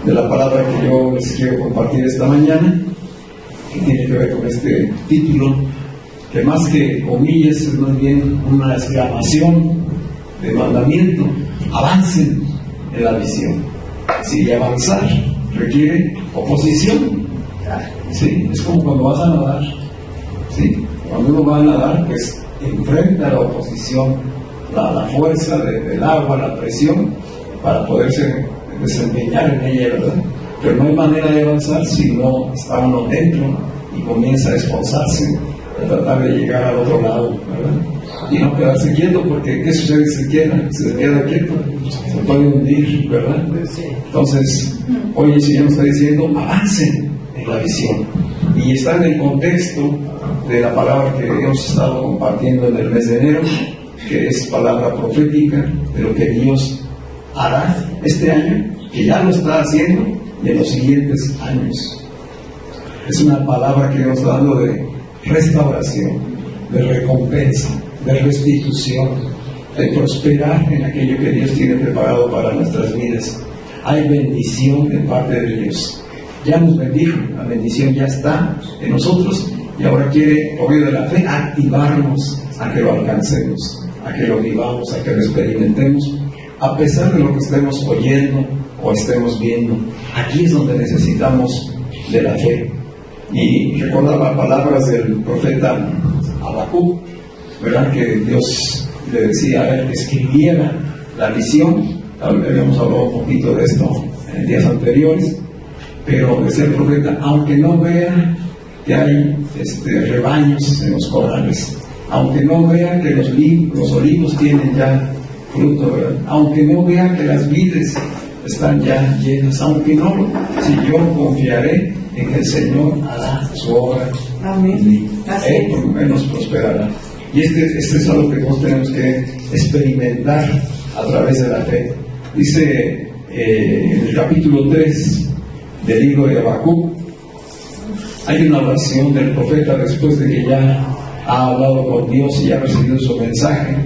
De la palabra que yo les quiero compartir esta mañana, que tiene que ver con este título, que más que comillas es más bien una exclamación de mandamiento: avancen en la visión. Sí, y avanzar requiere oposición. Sí, es como cuando vas a nadar. Sí, cuando uno va a nadar, pues enfrenta la oposición, la fuerza del agua, la presión, para poderse desempeñar en ella, ¿verdad? Pero no hay manera de avanzar si no está uno dentro y comienza a esforzarse a tratar de llegar al otro lado, ¿verdad? Y no quedarse quieto, porque ¿qué sucede si se queda quieto? Se puede hundir, ¿verdad? Entonces, hoy el Señor nos está diciendo: avancen en la visión. Y está en el contexto de la palabra que hemos estado compartiendo en el mes de enero, que es palabra profética de lo que Dios hará este año, que ya lo está haciendo, y en los siguientes años. Es una palabra que nos está dando de restauración, de recompensa, de restitución, de prosperar en aquello que Dios tiene preparado para nuestras vidas. Hay bendición de parte de Dios. Ya nos bendijo, la bendición ya está en nosotros, y ahora quiere, por medio de la fe, activarnos a que lo alcancemos, a que lo vivamos, a que lo experimentemos, a pesar de lo que estemos oyendo o estemos viendo. Aquí es donde necesitamos de la fe. Y recordaba palabras del profeta Habacuc, ¿verdad? Que Dios le decía a él que escribiera la visión. Habíamos hablado un poquito de esto en días anteriores, pero decía el profeta: aunque no vea que hay rebaños en los corrales, aunque no vea que los olivos tienen ya fruto, ¿verdad? Aunque no vea que las vides están ya llenas, aunque no, si yo confiaré en que el Señor hará su obra. Amén. Él por lo menos prosperará. Y este es algo que nosotros tenemos que experimentar a través de la fe. Dice en el capítulo 3 del libro de Habacuc, hay una oración del profeta después de que ya ha hablado con Dios y ha recibido su mensaje.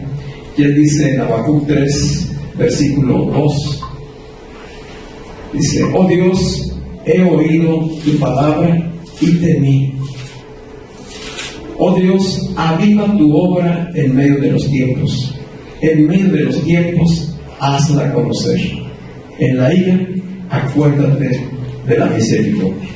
Y él dice en Habacuc 3, versículo 2, dice: oh Dios, he oído tu palabra y temí. Oh Dios, aviva tu obra en medio de los tiempos. En medio de los tiempos, hazla conocer. En la ira, acuérdate de la misericordia.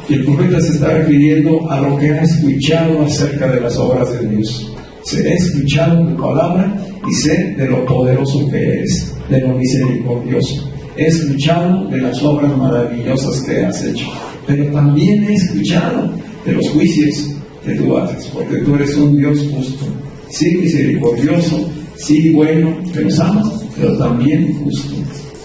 Y el profeta se está refiriendo a lo que ha escuchado acerca de las obras de Dios. Se ha escuchado tu palabra y sé de lo poderoso que eres, de lo misericordioso. He escuchado de las obras maravillosas que has hecho, pero también he escuchado de los juicios que tú haces, porque tú eres un Dios justo, sí misericordioso, sí bueno, que nos amas, pero también justo.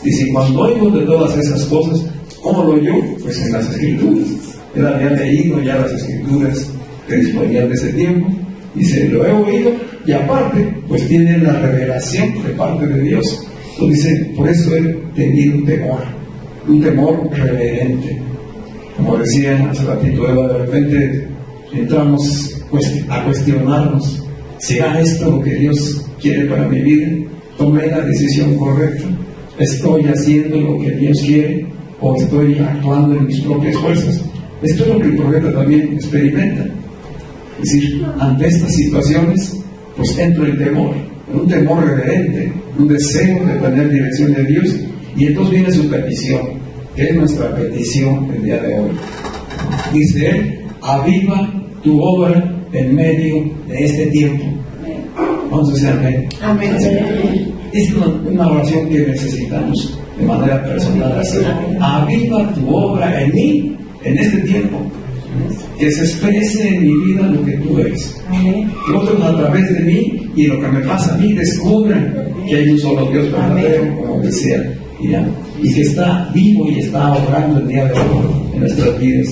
Dice: cuando oigo de todas esas cosas, ¿cómo lo oigo? Pues en las Escrituras. Él había leído ya las Escrituras que disponían de ese tiempo. Dice: lo he oído, y aparte, pues tiene la revelación de parte de Dios. Entonces dice: por eso he tenido un temor reverente. Como decía hace ratito Eva, de repente entramos a cuestionarnos: ¿será esto lo que Dios quiere para mi vida? ¿Tomé la decisión correcta? ¿Estoy haciendo lo que Dios quiere o estoy actuando en mis propias fuerzas? Esto es lo que el profeta también experimenta. Es decir, ante estas situaciones, pues entra el temor, un temor reverente, un deseo de tener dirección de Dios, y entonces viene su petición, que es nuestra petición el día de hoy. Dice él: aviva tu obra en medio de este tiempo. Vamos a decir amén. Amén. Es una oración que necesitamos de manera personal hacer. Aviva tu obra en mí, en este tiempo. Que se exprese en mi vida lo que tú eres. Que otros a través de mí y lo que me pasa a mí descubran que hay un solo Dios verdadero, como decía Irán, y que está vivo y está obrando el día de hoy en nuestras vidas.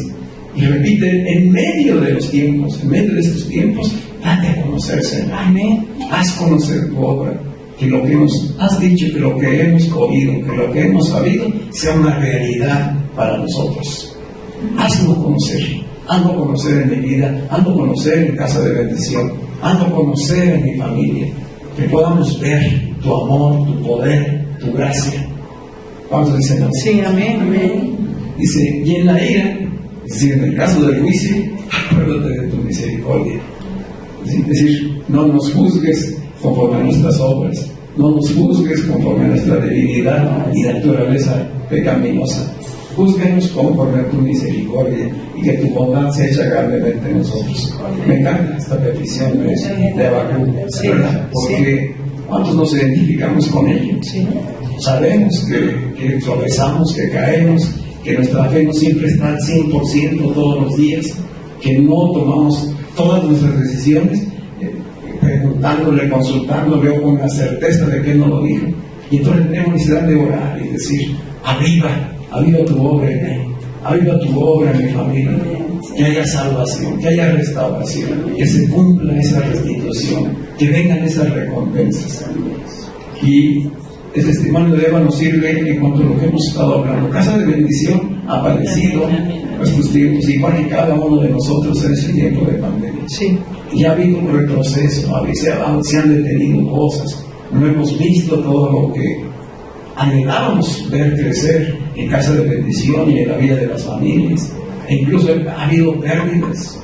Y repite, en medio de los tiempos, en medio de estos tiempos, date a conocer, Señor. Amén. Haz conocer tu obra, que lo que nos has dicho, que lo que hemos oído, que lo que hemos sabido, sea una realidad para nosotros. Hazlo conocer en mi vida, hazlo conocer en Casa de Bendición, hazlo conocer en mi familia, que podamos ver tu amor, tu poder, tu gracia. Vamos a decir, ¿no? Sí, amén, amén. Dice, y en la ira, es decir, en el caso del juicio, acuérdate de tu misericordia. Es decir, no nos juzgues conforme a nuestras obras, no nos juzgues conforme a nuestra debilidad y naturaleza pecaminosa. Júzganos conforme a tu misericordia y que tu bondad se echa grandemente en nosotros. Me encanta esta petición de Habacuc, ¿verdad? Porque ¿cuántos nos identificamos con ello? Sabemos que tropezamos, que caemos, que nuestra fe no siempre está al 100% todos los días, que no tomamos todas nuestras decisiones preguntándole, consultándole o con la certeza de que Él nos lo dijo. Y entonces tenemos necesidad de orar y decir, aviva tu obra en mí, aviva tu obra en mi familia, que haya salvación, que haya restauración, que se cumpla esa restitución, que vengan esas recompensas. Y el testimonio de Eva nos sirve en cuanto a lo que hemos estado hablando. Casa de Bendición ha padecido nuestros tiempos, igual que cada uno de nosotros en ese tiempo de pandemia. Sí. Y ha habido un retroceso, se han detenido cosas, no hemos visto todo lo que anhelábamos ver crecer en Casa de Bendición y en la vida de las familias. E incluso ha habido pérdidas,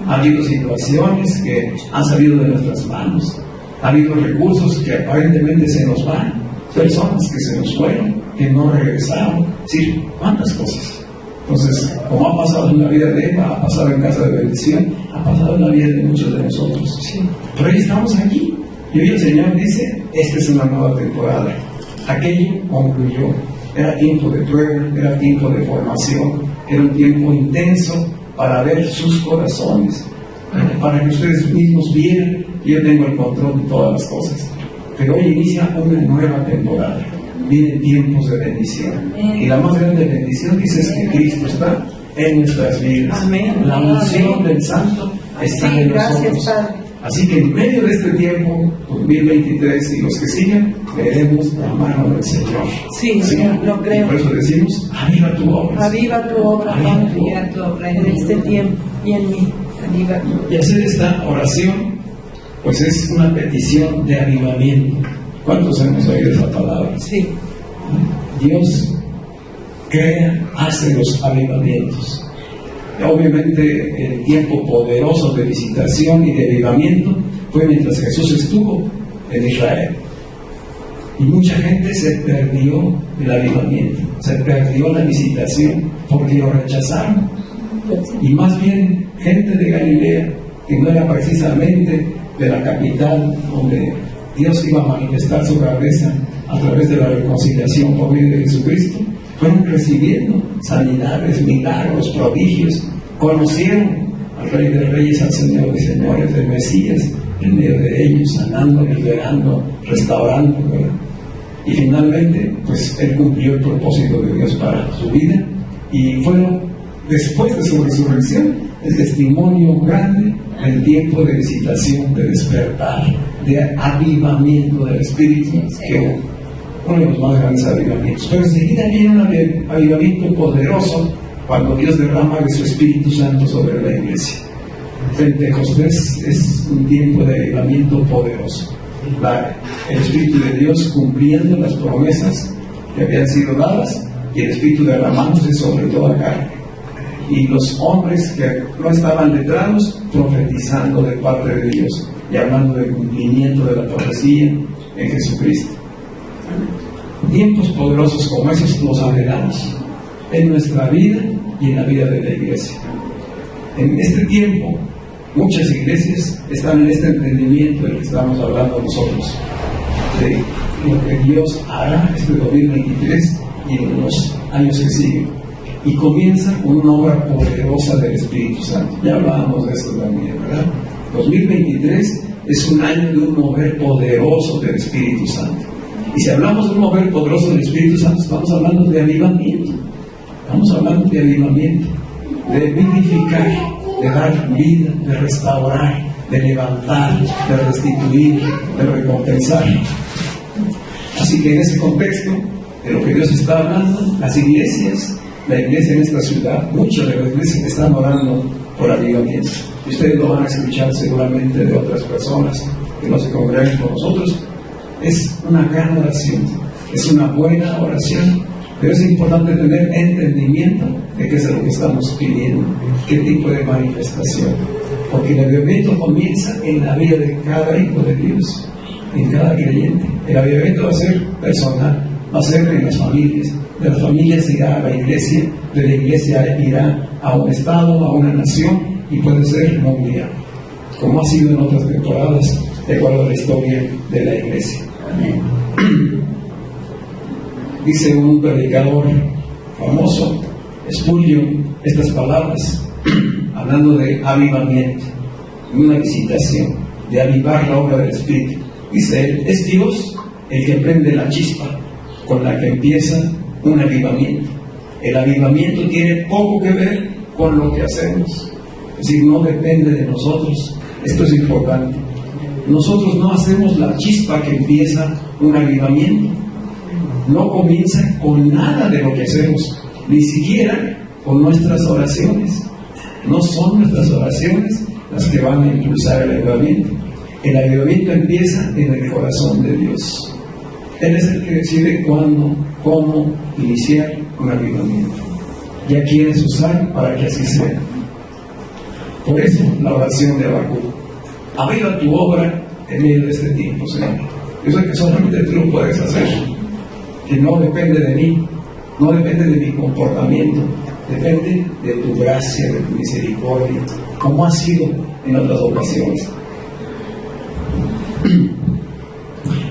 ha habido situaciones que han salido de nuestras manos, ha habido recursos que aparentemente se nos van, personas que se nos fueron, que no regresaron. Sí, cuántas cosas. Entonces, como ha pasado en la vida de Eva, ha pasado en Casa de Bendición, ha pasado en la vida de muchos de nosotros. Sí. Pero hoy estamos aquí. Y hoy el Señor dice, esta es una nueva temporada. Aquello concluyó. Era tiempo de prueba, era tiempo de formación, era un tiempo intenso para ver sus corazones, para que ustedes mismos vieran que yo tengo el control de todas las cosas. Pero hoy inicia una nueva temporada. Vienen tiempos de bendición. Y la más grande bendición, dice, es que Cristo está en nuestras vidas. Amén. La unción del Santo está en nosotros. Así que en medio de este tiempo, 2023 y los que sigan, veremos la mano del Señor. Sí, lo creo. Y por eso decimos, aviva tu obra. Aviva tu obra, aviva tu obra en este tiempo y en mí. Aviva tu obra. Y hacer esta oración, pues es una petición de avivamiento. ¿Cuántos hemos oído esa palabra? Sí. Dios hace los avivamientos. Obviamente el tiempo poderoso de visitación y de avivamiento fue mientras Jesús estuvo en Israel. Y mucha gente se perdió el avivamiento, se perdió la visitación porque lo rechazaron. Y más bien gente de Galilea, que no era precisamente de la capital donde Dios iba a manifestar su grandeza a través de la reconciliación por medio de Jesucristo, fueron recibiendo sanidades, milagros, prodigios, conocieron al Rey de Reyes, al Señor de Señores, del Mesías, en medio de ellos, sanando, liberando, restaurando, ¿verdad? Y finalmente, pues Él cumplió el propósito de Dios para su vida, y fueron, después de su resurrección, el testimonio grande del tiempo de visitación, de despertar, de avivamiento del Espíritu, que hubo. Uno de los más grandes avivamientos. Pero enseguida viene un avivamiento poderoso cuando Dios derrama de su Espíritu Santo sobre la iglesia. Pentecostés es un tiempo de avivamiento poderoso. El Espíritu de Dios cumpliendo las promesas que habían sido dadas y el Espíritu derramándose sobre toda carne. Y los hombres que no estaban letrados profetizando de parte de Dios y hablando del cumplimiento de la profecía en Jesucristo. Tiempos poderosos como esos los anhelamos en nuestra vida y en la vida de la iglesia. En este tiempo, muchas iglesias están en este entendimiento del que estamos hablando nosotros, de lo que Dios hará este 2023 y en los años que siguen. Y comienza con una obra poderosa del Espíritu Santo. Ya hablábamos de esto también, ¿verdad? 2023 es un año de un mover poderoso del Espíritu Santo. Y si hablamos de un mover poderoso del Espíritu Santo, estamos hablando de avivamiento. Estamos hablando de avivamiento. de vivificar, de dar vida, de restaurar, de levantar, de restituir, de recompensar. Así que en ese contexto de lo que Dios está hablando, las iglesias, la iglesia en esta ciudad, muchas de las iglesias están orando por avivamiento. Y ustedes lo van a escuchar seguramente de otras personas que no se congregan con nosotros. Es una gran oración, es una buena oración, pero es importante tener entendimiento de qué es lo que estamos pidiendo, qué tipo de manifestación. Porque el avivamiento comienza en la vida de cada hijo de Dios, en cada creyente. El avivamiento va a ser personal, va a ser en las familias. De las familias irá a la iglesia, de la iglesia irá a un estado, a una nación, y puede ser mundial, como ha sido en otras temporadas, de acuerdo a la historia de la iglesia. Dice un predicador famoso, Spurgeon, estas palabras, hablando de avivamiento, una visitación, de avivar la obra del Espíritu. Dice él, es Dios el que prende la chispa con la que empieza un avivamiento. El avivamiento tiene poco que ver con lo que hacemos, es decir, no depende de nosotros. Esto es importante. Nosotros no hacemos la chispa que empieza un avivamiento. No comienza con nada de lo que hacemos, ni siquiera con nuestras oraciones. No son nuestras oraciones las que van a impulsar el avivamiento. El avivamiento empieza en el corazón de Dios. Él es el que decide cuándo, cómo iniciar un avivamiento. Ya quieres usar para que así sea. Por eso la oración de Habacuc: aviva tu obra en medio de este tiempo, Señor. Yo sé que solamente tú lo puedes hacer, que no depende de mí, no depende de mi comportamiento, depende de tu gracia, de tu misericordia, como ha sido en otras ocasiones.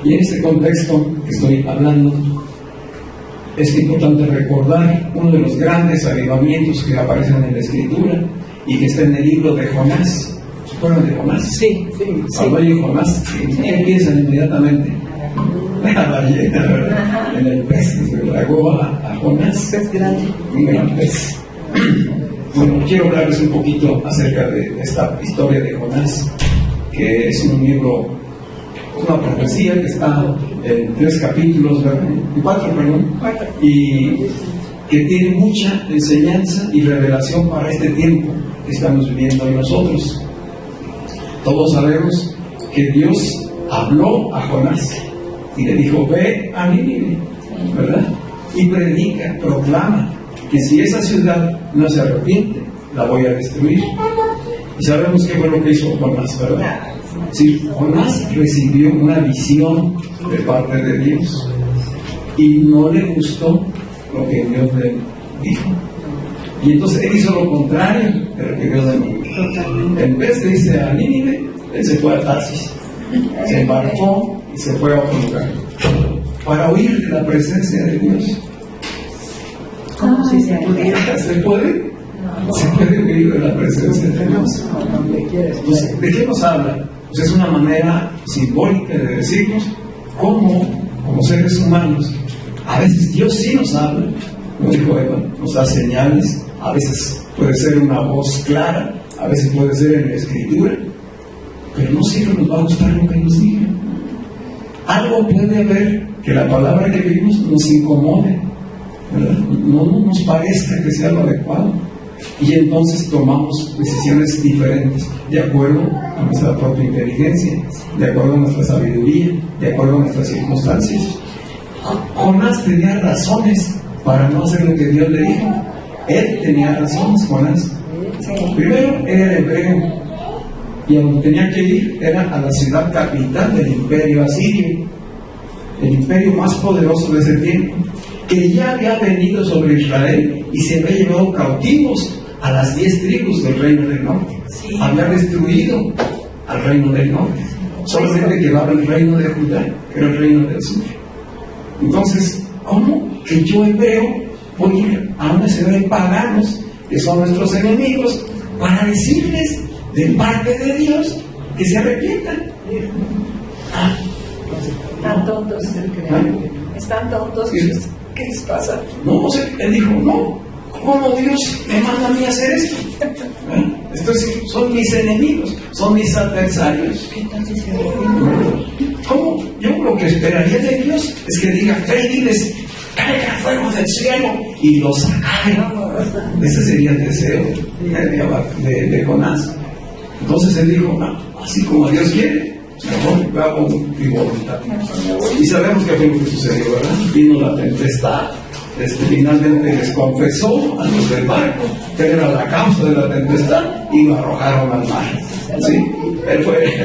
Y en este contexto que estoy hablando, es importante recordar uno de los grandes avivamientos que aparecen en la Escritura y que está en el libro de Jonás. ¿Se acuerdan de Jonás? Sí. Cuando oyen Jonás, ¿qué piensan inmediatamente? La ballena, ¿verdad? En el pez que se tragó a Jonás. Pez grande. Un gran pez. Bueno, quiero hablarles un poquito acerca de esta historia de Jonás, que es un libro, una profecía que está en 3 capítulos, en 4, y que tiene mucha enseñanza y revelación para este tiempo que estamos viviendo hoy nosotros. Todos sabemos que Dios habló a Jonás y le dijo: ve a Nínive, ¿verdad? Y predica, proclama que si esa ciudad no se arrepiente, la voy a destruir. Y sabemos qué fue lo que hizo Jonás, ¿verdad? Sí, Jonás recibió una visión de parte de Dios y no le gustó lo que Dios le dijo. Y entonces él hizo lo contrario de lo que Dios le dijo. En vez de irse a Nínive, él se fue a Tarsis, se embarcó y se fue a otro lugar para huir de la presencia de Dios. ¿Cómo si se pudiera? ¿Se puede? Se puede huir de la presencia de Dios. Entonces, ¿de qué nos habla? Pues es una manera simbólica de decirnos cómo, como seres humanos, a veces Dios sí nos habla, como dijo Eva, nos da señales, a veces puede ser una voz clara, a veces puede ser en la Escritura, pero no siempre nos va a gustar lo que nos diga. Algo puede haber que la palabra que vimos nos incomode, ¿verdad? No nos parezca que sea lo adecuado, y entonces tomamos decisiones diferentes de acuerdo a nuestra propia inteligencia, de acuerdo a nuestra sabiduría, de acuerdo a nuestras circunstancias. Jonás tenía razones para no hacer lo que Dios le dijo. Él tenía razones, Jonás. Primero, era hebreo, y a donde tenía que ir era a la ciudad capital del imperio asirio, el imperio más poderoso de ese tiempo, que ya había venido sobre Israel y se había llevado cautivos a las 10 tribus del reino del norte. Había destruido al reino del norte. Solamente quedaba el reino de Judá, que era el reino del sur. Entonces, ¿cómo que yo hebreo voy a ir a una ciudad de paganos, que son nuestros enemigos, para decirles de parte de Dios que se arrepientan? Están tontos. Están tontos. ¿Qué les pasa? No, él dijo: no, ¿cómo Dios me manda a mí a hacer esto? Son mis enemigos, son mis adversarios. ¿Qué tal si se arrepiente? ¿Cómo? Yo lo que esperaría de Dios es que diga, ve y diles, caiga fuego del cielo y los acabe. Ese sería el deseo de Jonás. Entonces él dijo, no, así como Dios quiere, mejor hago mi voluntad. Y sabemos que fue lo que sucedió, ¿verdad? Vino la tempestad. Finalmente les confesó a los del barco que era la causa de la tempestad y lo arrojaron al mar. ¿Sí? Él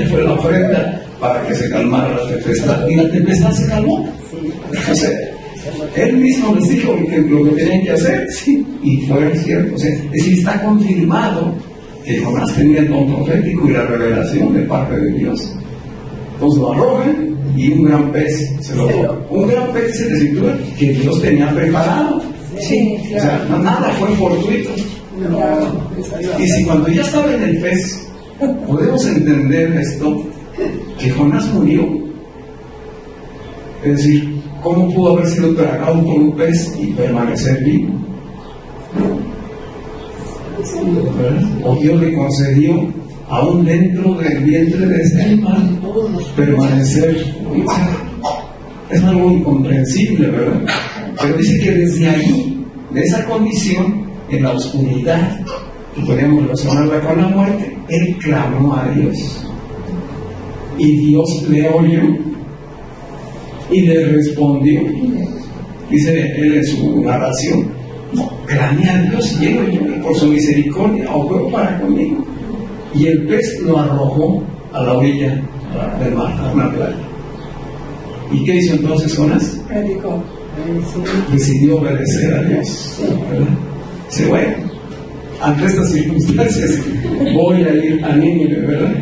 fue la ofrenda para que se calmara la tempestad, y la tempestad se calmó. O sea, él mismo les dijo lo que tenían que hacer, ¿sí? Y fue cierto. O sea, es decir, está confirmado que Jonás tenía el don profético y la revelación de parte de Dios. Entonces lo arrojan y un gran pez se lo toma. Un gran pez se describe que Dios tenía preparado. Sí, o sea, nada fue fortuito. Y si cuando ya estaba en el pez, podemos entender esto, que Jonás murió. Es decir, ¿cómo pudo haber sido tragado por un pez y permanecer vivo? O Dios le concedió, aún dentro del vientre de este animal, permanecer. Es algo incomprensible, ¿verdad? Pero dice que desde ahí, de esa condición, en la oscuridad, que podríamos relacionarla con la muerte, él clamó a Dios. Y Dios le oyó y le respondió. Dice él en su narración, clamé a Dios y él oyó, y por su misericordia obró para conmigo. Y el pez lo arrojó a la orilla del mar, a una playa. ¿Y qué hizo entonces Jonás? Decidió obedecer a Dios, ¿verdad? Dice, bueno, ante estas circunstancias voy a ir a Nínive, ¿verdad?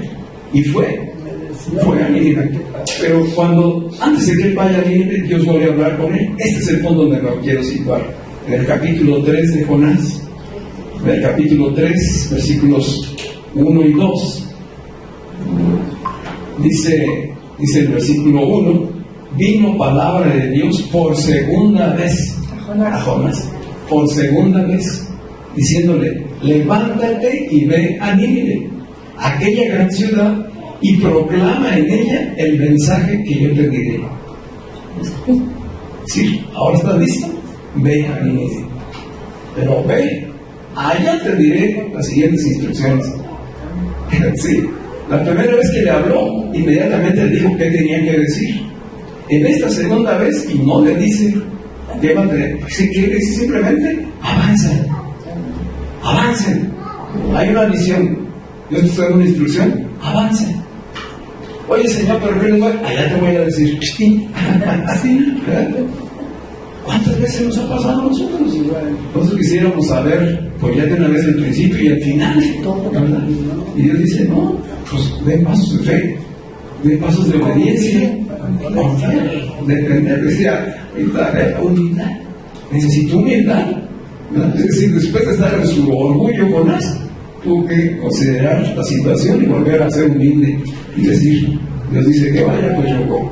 Y fue a Nínive. Pero antes de que él vaya a Nínive, Dios vuelve a hablar con él. Este es el punto donde lo quiero situar. En el capítulo 3 de Jonás, en el capítulo 3, versículos 1 y 2, dice el versículo 1, vino palabra de Dios por segunda vez a Jonás, por segunda vez, diciéndole, levántate y ve a Nínive, aquella gran ciudad, y proclama en ella el mensaje que yo te diré. Sí, ahora estás listo, ve a Nínive, pero ve, allá te diré las siguientes instrucciones. Sí, la primera vez que le habló, inmediatamente le dijo qué tenía que decir. En esta segunda vez, y no le dice, llévate, ¿qué dice? Simplemente, avancen. Hay una visión, Dios te está dando una instrucción, avancen. Oye, Señor, pero ¿qué les voy? Allá te voy a decir, sí, ¿cuántas veces nos ha pasado a nosotros? Nosotros quisiéramos saber, pues ya de una vez el principio y el final, ¿verdad? Y Dios dice, no, pues den pasos de fe, den pasos de obediencia, confiar, depender. Decía, humildad. Necesito humildad, ¿verdad? Es decir, después de estar en su orgullo, Jonás tuvo que considerar la situación y volver a ser humilde y decir, Dios dice que vaya, pues yo voy.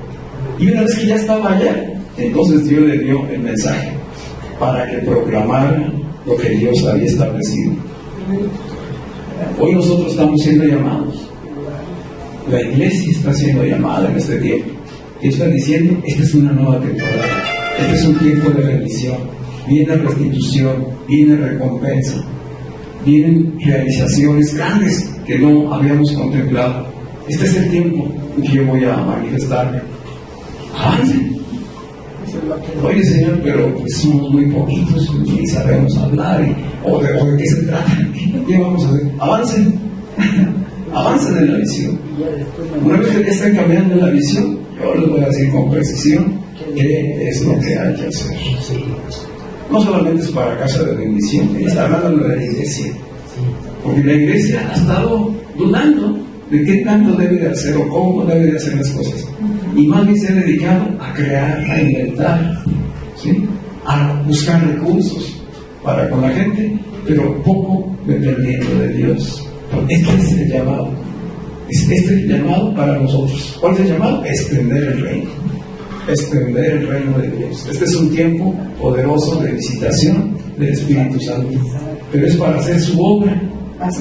Y una vez que ya estaba allá, entonces Dios le dio el mensaje para que proclamara lo que Dios había establecido. Hoy nosotros estamos siendo llamados. La iglesia está siendo llamada en este tiempo. Dios está diciendo, esta es una nueva temporada. Este es un tiempo de bendición. Viene restitución, viene recompensa. Vienen realizaciones grandes que no habíamos contemplado. Este es el tiempo en que yo voy a manifestarme. Avancen. Oye, Señor, pero pues somos muy poquitos y sabemos hablar, o de qué se trata, ¿qué vamos a hacer? Avancen. Avancen en la visión. Una vez que ya están cambiando la visión, yo les voy a decir con precisión qué es lo que hay que hacer. No solamente es para casa de bendición, está hablando de la iglesia, porque la iglesia ha estado dudando de qué tanto debe de hacer o cómo debe de hacer las cosas, y más bien se ha dedicado a crear, a inventar, ¿sí? A buscar recursos para con la gente, pero poco dependiendo de Dios. Este es el llamado. Este es el llamado para nosotros. ¿Cuál es el llamado? Extender el reino. Extender el reino de Dios. Este es un tiempo poderoso de visitación del Espíritu Santo. Pero es para hacer su obra,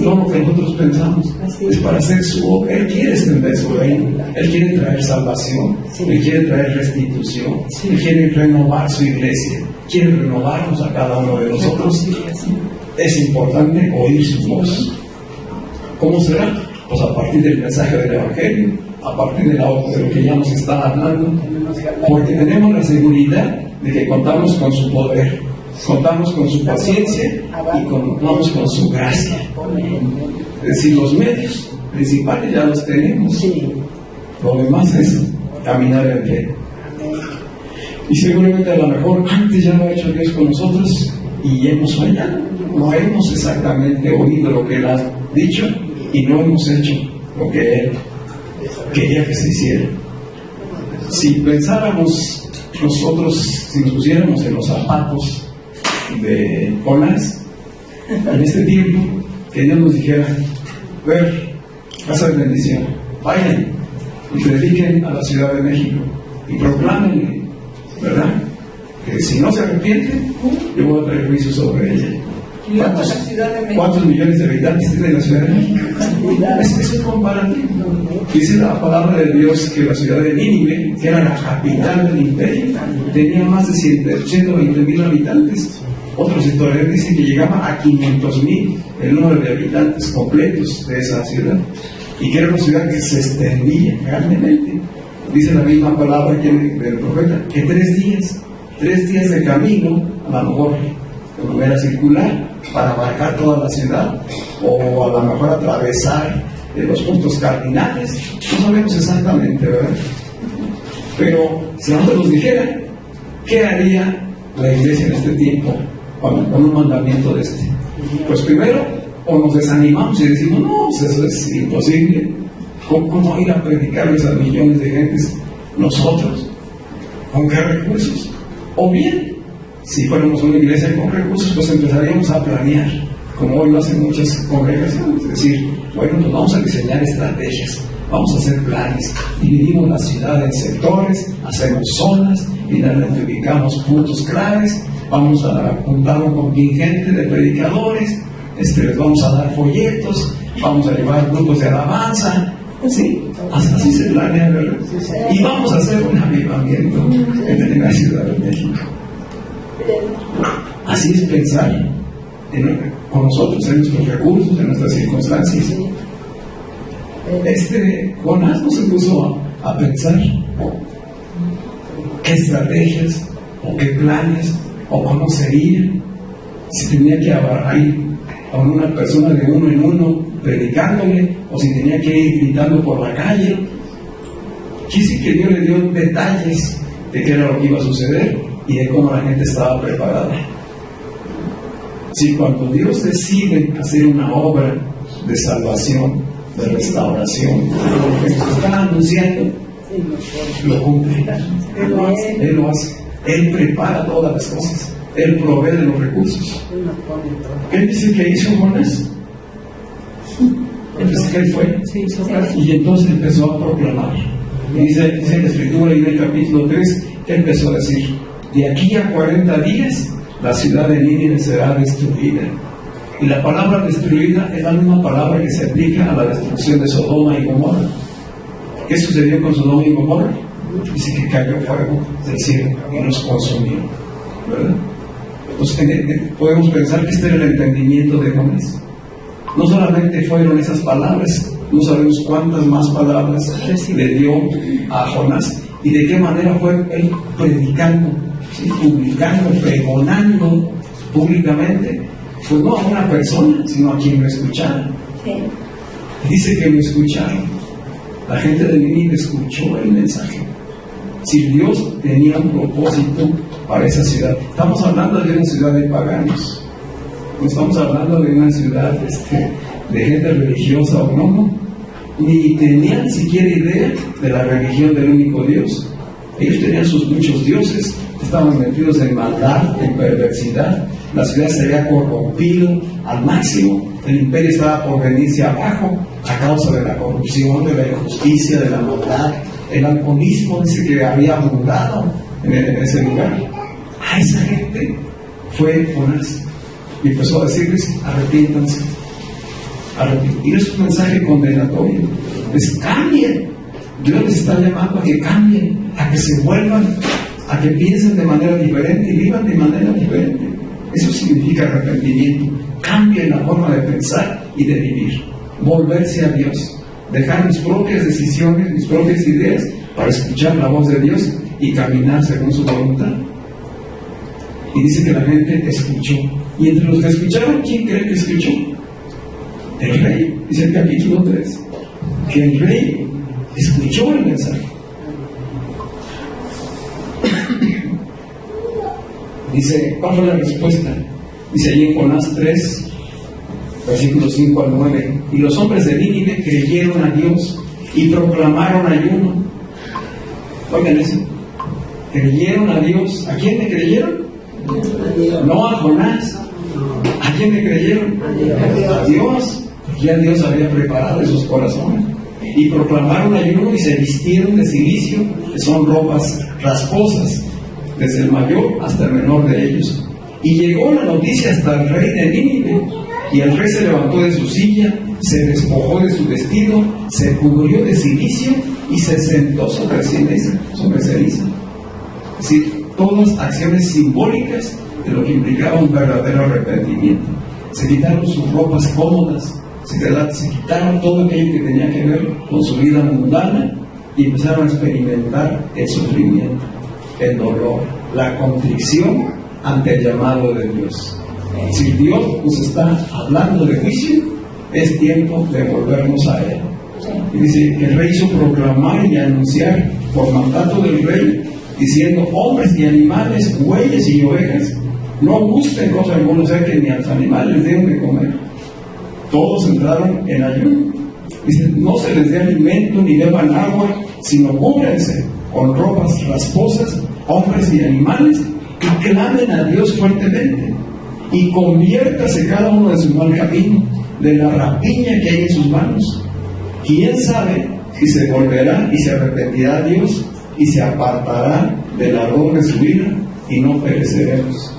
no lo que nosotros pensamos. Es para hacer su obra. Él quiere extender su reino. Él quiere traer salvación. Él quiere traer restitución. Él quiere renovar su iglesia. Quiere renovarnos a cada uno de nosotros. Es importante oír su voz. ¿Cómo será? Pues a partir del mensaje del Evangelio, a partir de lo que ya nos está hablando, porque tenemos la seguridad de que contamos con su poder, contamos con su paciencia y contamos con su gracia. Es decir, los medios principales ya los tenemos. Lo demás es caminar en fe. Y seguramente a lo mejor antes ya lo ha hecho Dios con nosotros y hemos fallado. No hemos exactamente oído lo que Él ha dicho y no hemos hecho lo que Él quería que se hiciera. Si pensáramos nosotros, si nos pusiéramos en los zapatos de Jonás, en este tiempo, que Dios nos dijera: ver, casa de bendición, vayan y prediquen a la Ciudad de México y proclamen, ¿verdad?, que si no se arrepienten, yo voy a traer juicio sobre ella. ¿Cuántos millones de habitantes tiene la Ciudad de México? Es un comparativo. Dice la palabra de Dios que la ciudad de Nínive, que era la capital del imperio, tenía más de 120,000 habitantes. Otros historiadores dicen que llegaba a 500,000 el número de habitantes completos de esa ciudad, y que era una ciudad que se extendía grandemente. Dice la misma palabra que del profeta, que 3 días de camino, a lo mejor de manera circular, para abarcar toda la ciudad, o a lo mejor atravesar los puntos cardinales. No sabemos exactamente, ¿verdad? Pero si antes nos dijera, ¿qué haría la iglesia en este tiempo con un mandamiento de este? Pues primero, o nos desanimamos y decimos: no, pues eso es imposible. ¿Cómo ir a predicarles a millones de gentes nosotros? ¿Con qué recursos? O bien, si fuéramos una iglesia con recursos, pues empezaríamos a planear, como hoy lo hacen muchas congregaciones. Es decir, bueno, pues vamos a diseñar estrategias, vamos a hacer planes, dividimos la ciudad en sectores, hacemos zonas, finalmente ubicamos puntos claves, vamos a apuntar un contingente de predicadores, les vamos a dar folletos, vamos a llevar grupos de alabanza. Sí, así se planea, ¿verdad? Y vamos a hacer un avivamiento en la Ciudad de México. Así es pensar con nosotros, en nuestros recursos, en nuestras circunstancias. Jonás no se puso a pensar qué estrategias o qué planes o cómo sería, si tenía que ir a una persona de uno en uno predicándole, o si tenía que ir gritando por la calle. Quise que Dios le dio detalles de qué era lo que iba a suceder y de cómo la gente estaba preparada. Si cuando Dios decide hacer una obra de salvación, de restauración, lo que nos está anunciando, lo cumple. Él lo hace. Él prepara todas las cosas. Él provee de los recursos. ¿Qué dice que hizo Jonás? Entonces, ¿qué fue? Y entonces empezó a proclamar. Y dice la Escritura, y en el capítulo 3, que empezó a decir: de aquí a 40 días, la ciudad de Nínive será destruida. Y la palabra destruida es la misma palabra que se aplica a la destrucción de Sodoma y Gomorra. ¿Qué sucedió con Sodoma y Gomorra? Dice que cayó fuego del cielo y los consumió, ¿verdad? Entonces podemos pensar que este era el entendimiento de Jonás. No solamente fueron esas palabras, no sabemos cuántas más palabras le dio a Jonás y de qué manera fue él predicando, ¿sí? Publicando, pregonando públicamente, pues no a una persona, sino a quien lo escuchara. Dice que lo escucharon. La gente de Nínive escuchó el mensaje. Si Dios tenía un propósito para esa ciudad, estamos hablando de una ciudad de paganos. No estamos hablando de una ciudad de gente religiosa o no, ni tenían siquiera idea de la religión del único Dios. Ellos tenían sus muchos dioses, estaban metidos en maldad, en perversidad. La ciudad se había corrompido al máximo, el imperio estaba por venirse abajo a causa de la corrupción, de la injusticia, de la maldad. El alcoholismo dice que había abundado en ese lugar. A esa gente fue Jonás y empezó a decirles: arrepiéntanse. Y no es un mensaje condenatorio, es cambien. Dios les está llamando a que cambien, a que se vuelvan, a que piensen de manera diferente y vivan de manera diferente. Eso significa arrepentimiento. Cambien la forma de pensar y de vivir, volverse a Dios, dejar mis propias decisiones, mis propias ideas, para escuchar la voz de Dios y caminar según su voluntad. Y dice que la gente escuchó. Y entre los que escucharon, ¿quién cree que escuchó? El rey. Dice el capítulo 3 que el rey escuchó el mensaje. Dice, ¿cuál fue la respuesta? Dice ahí en Jonás 3, versículos 5 al 9: y los hombres de Nínive creyeron a Dios y proclamaron ayuno. Oigan eso. Creyeron a Dios. ¿A quién le creyeron? No a Jonás. ¿A quién le creyeron? A Dios. Ya Dios había preparado esos corazones. Y proclamaron ayuno y se vistieron de cilicio, que son ropas rasposas, desde el mayor hasta el menor de ellos. Y llegó la noticia hasta el rey de Nínive. Y el rey se levantó de su silla, se despojó de su vestido, se cubrió de cilicio y se sentó sobre ceniza. Es decir, todas acciones simbólicas de lo que implicaba un verdadero arrepentimiento. Se quitaron sus ropas cómodas, se quitaron todo aquello que tenía que ver con su vida mundana y empezaron a experimentar el sufrimiento, el dolor, la contrición ante el llamado de Dios. Si Dios nos está hablando de juicio, es tiempo de volvernos a Él. Y dice que el rey hizo proclamar y anunciar por mandato del rey, diciendo: hombres y animales, bueyes y ovejas, no gusten cosa alguna, o sea que ni a los animales les deben de comer. Todos entraron en ayuno. Dice: no se les dé alimento ni beban agua, sino cúbranse con ropas rasposas, hombres y animales, y clamen a Dios fuertemente, y conviértase cada uno de su mal camino, de la rapiña que hay en sus manos. ¿Quién sabe si se volverá y se arrepentirá a Dios y se apartará del ardor de su ira y no pereceremos?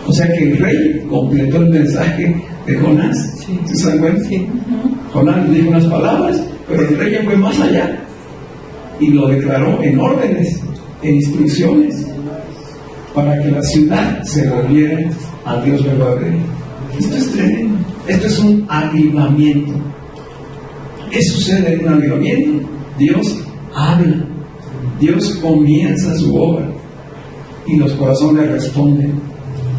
O sea que el rey completó el mensaje de Jonás. ¿Sí se dan cuenta? Sí. Jonás le dijo unas palabras, pero el rey ya fue más allá y lo declaró en órdenes, en instrucciones, para que la ciudad se volviera al Dios verdadero. Esto es tremendo. Esto es un avivamiento. ¿Qué sucede en un avivamiento? Dios habla, Dios comienza su obra y los corazones responden,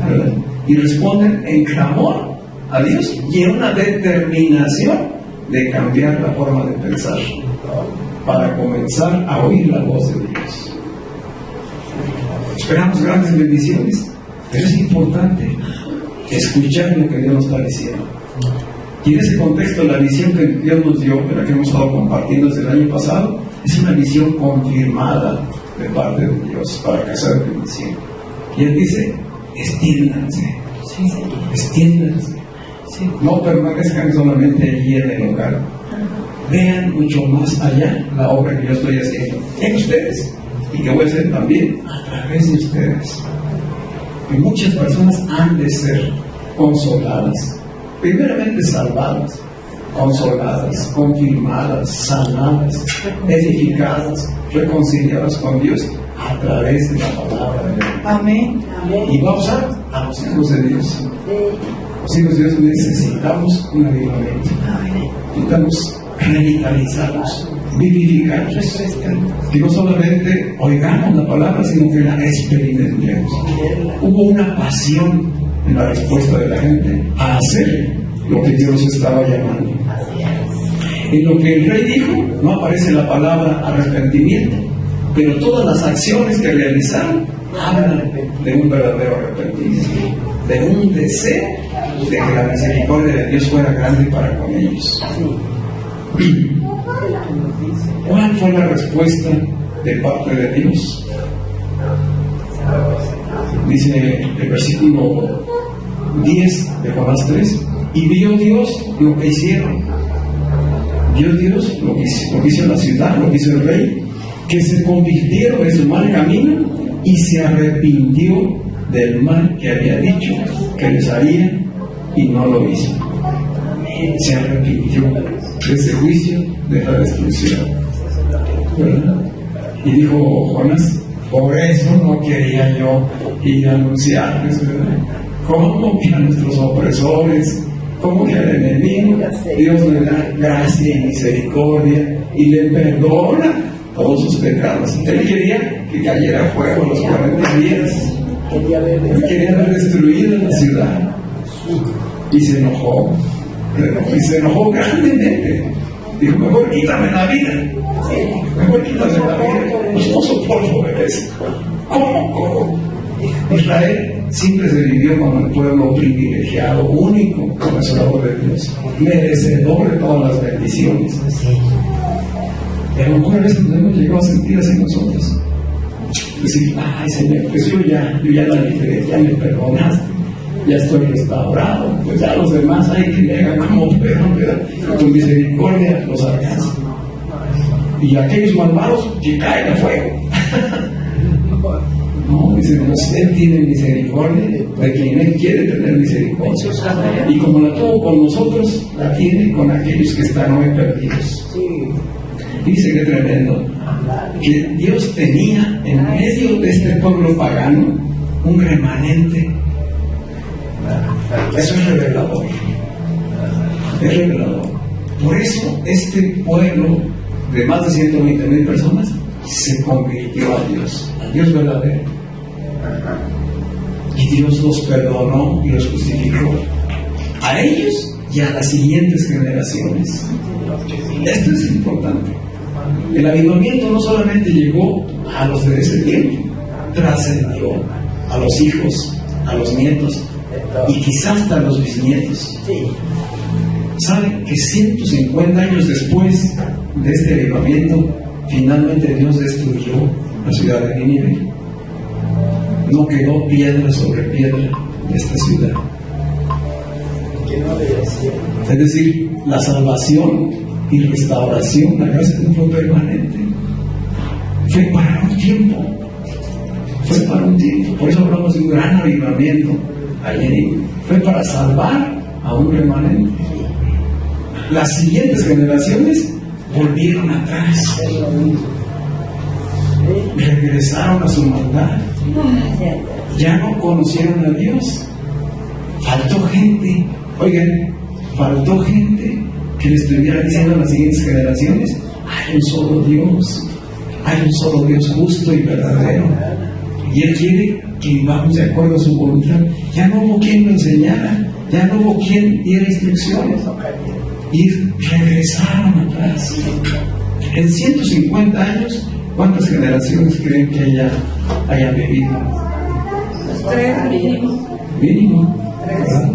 ¿verdad? Y responden en clamor a Dios y en una determinación de cambiar la forma de pensar para comenzar a oír la voz de Dios. Esperamos grandes bendiciones, pero es importante escuchar lo que Dios nos está diciendo. Y en ese contexto, la visión que Dios nos dio, de la que hemos estado compartiendo desde el año pasado, es una visión confirmada de parte de Dios para que sea de bendición. Y Él dice: extiéndanse, extiéndanse. No permanezcan solamente allí en el hogar. Vean mucho más allá la obra que yo estoy haciendo en ustedes y que voy a hacer también a través de ustedes. Y muchas personas han de ser consoladas, primeramente salvadas, consoladas, confirmadas, sanadas, edificadas, reconciliadas con Dios a través de la palabra de Dios. Amén. Y va a usar a los hijos de Dios. Los hijos de Dios necesitamos un avivamiento. Necesitamos revitalizarlos, vivificarlos. Que no solamente oigamos la palabra, sino que la experimentemos. Hubo una pasión en la respuesta de la gente a hacer lo que Dios estaba llamando. En lo que el rey dijo, no aparece la palabra arrepentimiento, pero todas las acciones que realizaron hablan de un verdadero arrepentimiento, de un deseo de que la misericordia de Dios fuera grande para con ellos. ¿Cuál fue la respuesta de parte de Dios? Dice el versículo 10 de Jonás 3: y vio Dios lo que hicieron. Vio Dios lo que hizo la ciudad, lo que hizo el rey, que se convirtieron de su mal camino y se arrepintió del mal que había dicho que les haría y no lo hizo. Se arrepintió de ese juicio, de la destrucción, ¿verdad? Y dijo Jonás: por eso no quería yo ir a anunciarles, ¿verdad? ¿Cómo que a nuestros opresores? ¿Cómo que al enemigo? Dios le da gracia y misericordia y le perdona todos sus pecados. Él quería que cayera fuego los 40 días. Él quería haber destruido la ciudad. Y se enojó. Y se enojó grandemente. Dijo: mejor quítame la vida. Mejor quítame la vida. Pues no soporto ver eso. ¿Cómo? Israel siempre se vivió como el pueblo privilegiado, único, conocedor de Dios, merecedor de todas las bendiciones. Y a lo mejor a veces nos hemos llegado a sentir así nosotros. Decir: ay, Señor, pues yo ya la libré, ya me perdonaste, ya estoy restaurado, pues ya los demás hay que le hagan como puedan, ¿verdad? Tu misericordia los alcanza. Y aquellos malvados, que caigan a fuego. No, dice: usted tiene misericordia de quien Él quiere tener misericordia. Y como la tuvo con nosotros, la tiene con aquellos que están hoy perdidos. Dice que tremendo, que Dios tenía en medio de este pueblo pagano un remanente. Eso es revelador. Es revelador. Por eso este pueblo de más de 120,000 personas se convirtió a Dios verdadero. Y Dios los perdonó y los justificó a ellos y a las siguientes generaciones. Esto es importante. El avivamiento no solamente llegó a los de ese tiempo, trascendió a los hijos, a los nietos y quizás hasta a los bisnietos. ¿Saben que 150 años después de este avivamiento, finalmente Dios destruyó la ciudad de Nínive? No quedó piedra sobre piedra de esta ciudad. Es decir, la salvación y restauración, la gracia no fue permanente, fue para un tiempo. Por eso hablamos de un gran avivamiento allí. Fue para salvar a un remanente. Las siguientes generaciones volvieron atrás, regresaron a su maldad, ya no conocieron a Dios. Faltó gente, oigan, faltó gente que les estuviera diciendo a las siguientes generaciones: hay un solo Dios justo y verdadero, y Él quiere que vivamos de acuerdo a su voluntad. Ya no hubo quien lo enseñara, ya no hubo quien diera instrucciones, y regresaron atrás. En 150 años, ¿cuántas generaciones creen que hayan vivido? 3 mínimo. Mínimo, ¿verdad?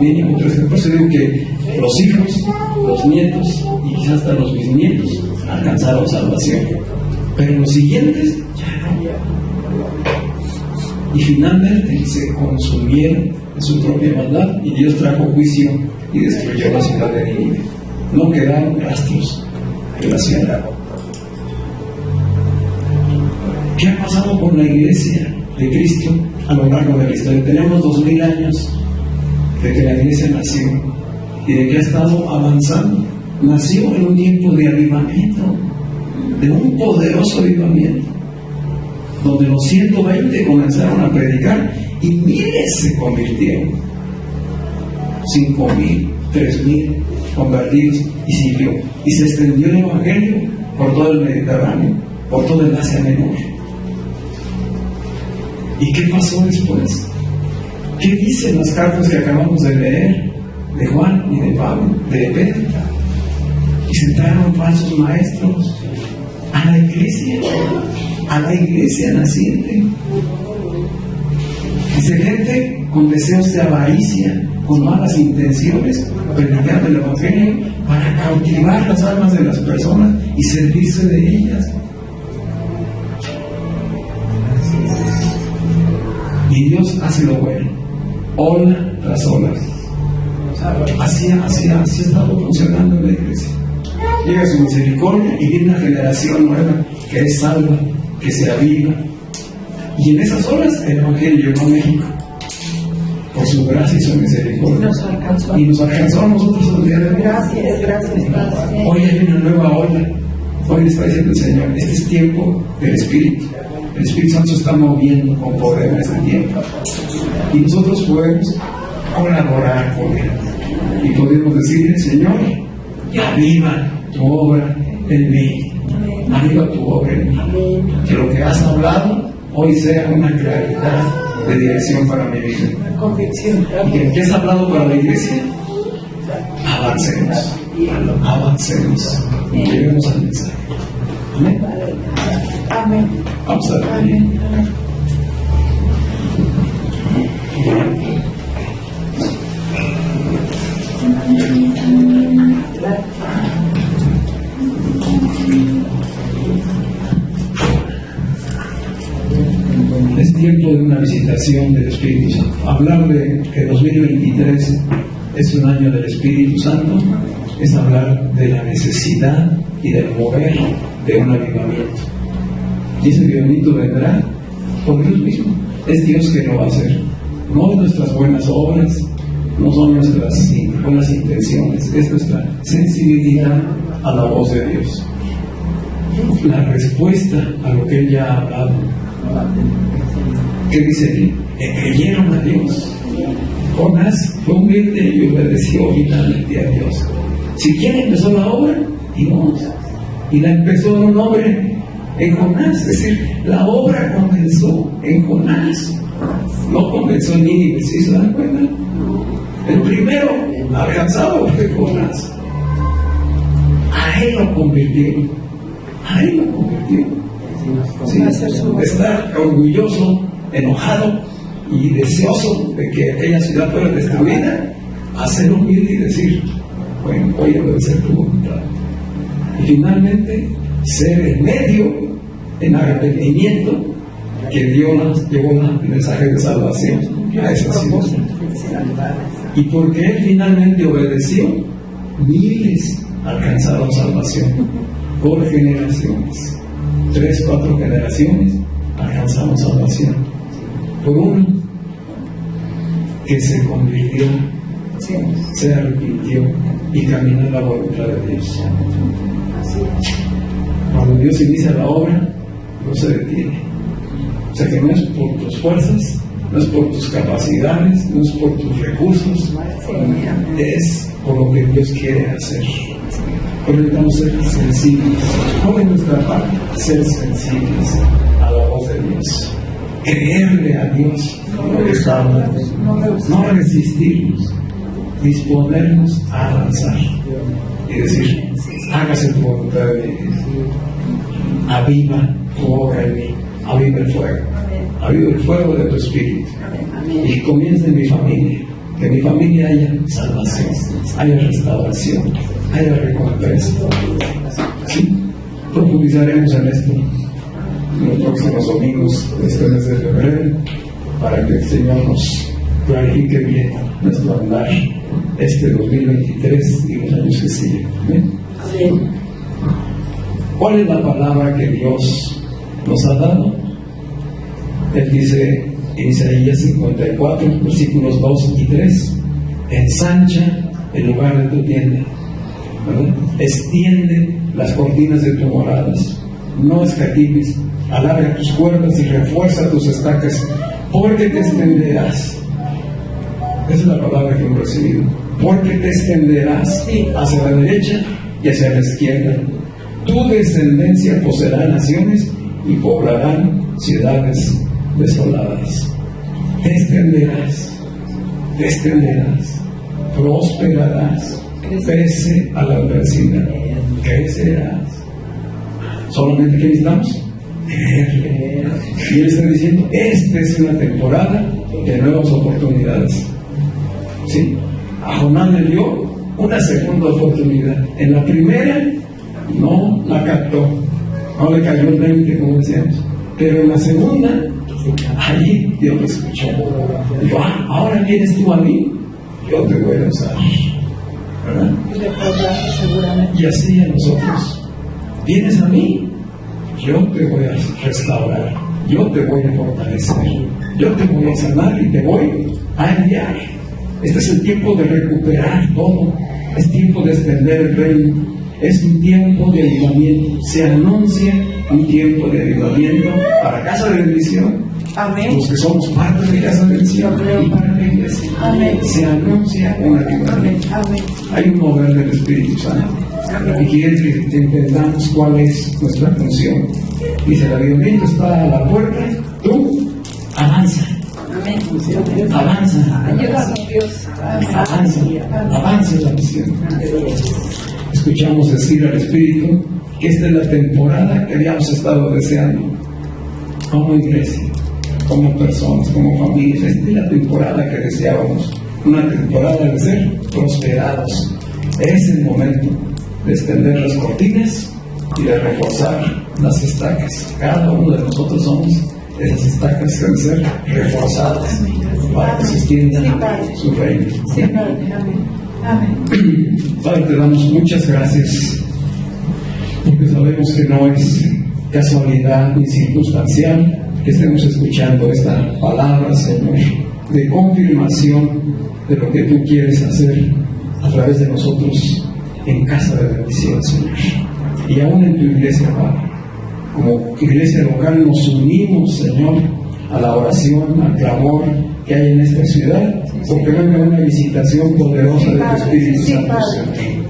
Mínimo 3. Por eso digo que los hijos, los nietos y quizás hasta los bisnietos alcanzaron salvación, pero los siguientes ya no. Y finalmente se consumieron en su propia maldad y Dios trajo juicio y destruyó la ciudad de Nínive. No quedaron rastros de la ciudad. ¿Qué ha pasado con la iglesia de Cristo a lo largo de la historia? Tenemos 2000 años de que la iglesia nació y de que ha estado avanzando. Nació en un tiempo de avivamiento, de un poderoso avivamiento, donde los 120 comenzaron a predicar y miles se convirtieron. 5,000, 3,000 convertidos, y siguió. Y se extendió el evangelio por todo el Mediterráneo, por todo el Asia Menor. ¿Y qué pasó después? ¿Qué dicen las cartas que acabamos de leer de Juan y de Pablo, de Pedro? Y se entraron falsos maestros a la iglesia naciente. Dice: gente con deseos de avaricia, con malas intenciones, predicando el evangelio para cautivar las almas de las personas y servirse de ellas. Y Dios hace lo bueno, ola tras ola. Así ha estado funcionando en la iglesia. Llega su misericordia y viene una generación nueva que es salva, que se aviva, Y en esas horas el Evangelio llegó a México por su gracia y su misericordia. Y nos alcanzó a nosotros el día de hoy. Gracias, Padre. Hoy hay una nueva ola. Hoy le está diciendo el Señor, este es tiempo del Espíritu. El Espíritu Santo se está moviendo con poder en este tiempo. Y nosotros podemos colaborar con Él. Y podemos decirle, Señor, aviva tu obra en mí. Aviva tu obra en mí. Que lo que has hablado hoy sea una claridad de dirección para mi vida. Convicción. Y que lo que has hablado para la iglesia, avancemos. Avancemos. Y lleguemos al mensaje. Amén. Amén. Vamos a ver. Amén. Es tiempo de una visitación del Espíritu Santo. Hablar de que 2023 es un año del Espíritu Santo es hablar de la necesidad y del mover de un avivamiento. Y ese avivamiento vendrá por Dios mismo. Es Dios que lo va a hacer. No es nuestras buenas obras, no son nuestras buenas intenciones, es nuestra sensibilidad a la voz de Dios. La respuesta a lo que Él ya ha hablado. ¿Qué dice aquí? Que creyeron a Dios. Jonás fue humilde y obedeció finalmente a Dios. Si quién empezó la obra, Dios. Y la empezó un hombre en Jonás. Es decir, la obra comenzó en Jonás. No comenzó en Nínive, ¿sí se dan cuenta? El primero alcanzado fue Jonás. A él lo convirtieron. A él lo convirtieron. Sí, de estar orgulloso, enojado y deseoso de que aquella ciudad fuera destruida, a ser humilde y decir, bueno, voy a obedecer tu voluntad. Y finalmente, ser el medio en arrepentimiento que Dios llevó el mensaje de salvación a esa ciudad. Y porque Él finalmente obedeció, miles alcanzaron salvación por generaciones. 3, 4 generaciones alcanzamos salvación por uno que se convirtió, se arrepintió y caminó en la voluntad de Dios. Cuando Dios inicia la obra, no se detiene. O sea que no es por tus fuerzas, no es por tus capacidades, no es por tus recursos, es por lo que Dios quiere hacer. Pero necesitamos ser sensibles. ¿Cuál es nuestra parte? Ser sensibles a la voz de Dios. Creerle a Dios, no resistirnos, disponernos a avanzar y decir, hágase tu voluntad de Dios. Aviva tu obra en mí, aviva el fuego, aviva el fuego de tu espíritu. Y que comience en mi familia, que en mi familia haya salvación, haya restauración, haya recompensa. Sí, profundizaremos en esto en los próximos domingos de este mes de febrero, para que el Señor nos clarifique bien nuestro andar este 2023 y los años que siguen. ¿Bien? ¿Cuál es la palabra que Dios nos ha dado? Él dice en Isaías 54, versículos 2 y 3, ensancha el lugar de tu tienda, ¿verdad? Extiende las cortinas de tus moradas, no escatimes, alarga tus cuerdas y refuerza tus estacas, porque te extenderás. Esa es la palabra que hemos recibido. Porque te extenderás hacia la derecha y hacia la izquierda. Tu descendencia poseerá naciones y poblarán ciudades desoladas. Te extenderás, prosperarás, pese a la adversidad, crecerás. Solamente que necesitamos creerle. Y él está diciendo, esta es una temporada de nuevas oportunidades. ¿Sí? A Jonás le dio una segunda oportunidad. En la primera no la captó, no le cayó el 20, como decíamos, pero en la segunda, allí Dios lo escuchó. Dijo, ahora vienes tú a mí, yo te voy a usar, ¿verdad? Y así a nosotros, vienes a mí, yo te voy a restaurar, yo te voy a fortalecer, yo te voy a sanar y te voy a enviar. Este es el tiempo de recuperar todo, es tiempo de extender el reino, es un tiempo de avivamiento. Se anuncia un tiempo de avivamiento para Casa de Bendición. Amén. Los que somos parte de Casa de Bendición y para la iglesia. Amén. Se anuncia un avivamiento. Amén. Hay un mover del Espíritu Santo. Amén. Y quiere que entendamos cuál es nuestra función. Dice, el avivamiento está a la puerta, tú avanza. Amén. Avanza. Ayúdanos, Dios. Avanza en la misión. Escuchamos decir al Espíritu que esta es la temporada que habíamos estado deseando como iglesia, como personas, como familias. Esta es la temporada que deseábamos, una temporada de ser prosperados. Es el momento de extender las cortinas y de reforzar las estacas. Cada uno de nosotros somos esas estacas que deben ser reforzadas para que se extienda su reino. Sí, Padre. Amén. Padre, te damos muchas gracias porque sabemos que no es casualidad ni circunstancial que estemos escuchando esta palabra, Señor, de confirmación de lo que tú quieres hacer a través de nosotros en Casa de Bendición, Señor, y aún en tu iglesia, Padre. Como iglesia local nos unimos, Señor, a la oración, al clamor que hay en esta ciudad, porque venga una visitación poderosa de tu Espíritu Santo, Señor.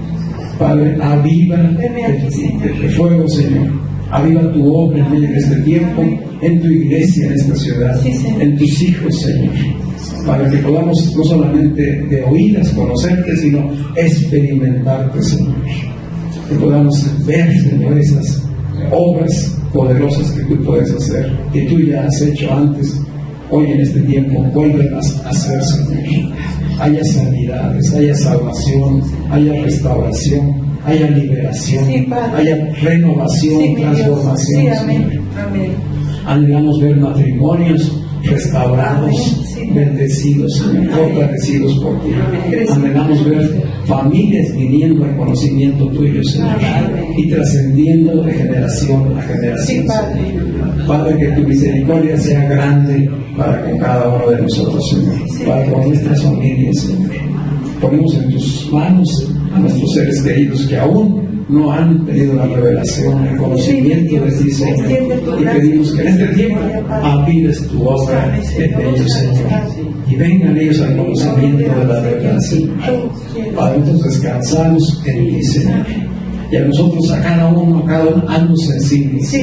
Padre, aviva el fuego, Señor. Aviva tu obra en medio de este tiempo, en tu iglesia, en esta ciudad, en tus hijos, Señor. Para que podamos no solamente de oídas conocerte, sino experimentarte, Señor. Que podamos ver, Señor, esas obras poderosas que tú puedes hacer, que tú ya has hecho antes. Hoy en este tiempo vuelven a hacer, Señor. Haya sanidades, haya salvación, haya restauración, haya liberación, haya renovación, transformación. Sí, amén. Amén. Anhelamos ver matrimonios restaurados, bendecidos, Señor, fortalecidos por ti. Anhelamos ver familias viniendo al conocimiento tuyo, Señor, y trascendiendo de generación a generación. Padre, que tu misericordia sea grande para con cada uno de nosotros, Señor, para con nuestras familias, Señor. Ponemos en tus manos a nuestros seres queridos que aún no han tenido la revelación, el conocimiento de ti, Señor, y pedimos que en este tiempo avives tu obra en ellos, Señor, y vengan ellos al conocimiento de la verdad, Señor. Padre, nosotros descansamos en ti, Señor, y a nosotros, a cada uno, haznos sensibles.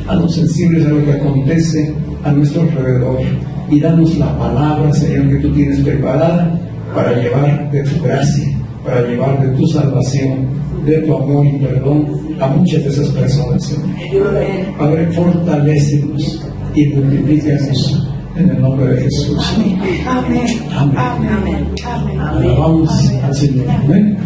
Haznos sensibles a lo que acontece a nuestro alrededor y danos la palabra, Señor, que tú tienes preparada para llevar de tu gracia, para llevar de tu salvación, de tu amor y perdón a muchas de esas personas, Señor. Padre, fortalécenos y multiplícanos en el nombre de Jesús. Amén. Amén. Amén. Amén. Alabamos al Señor. Amén.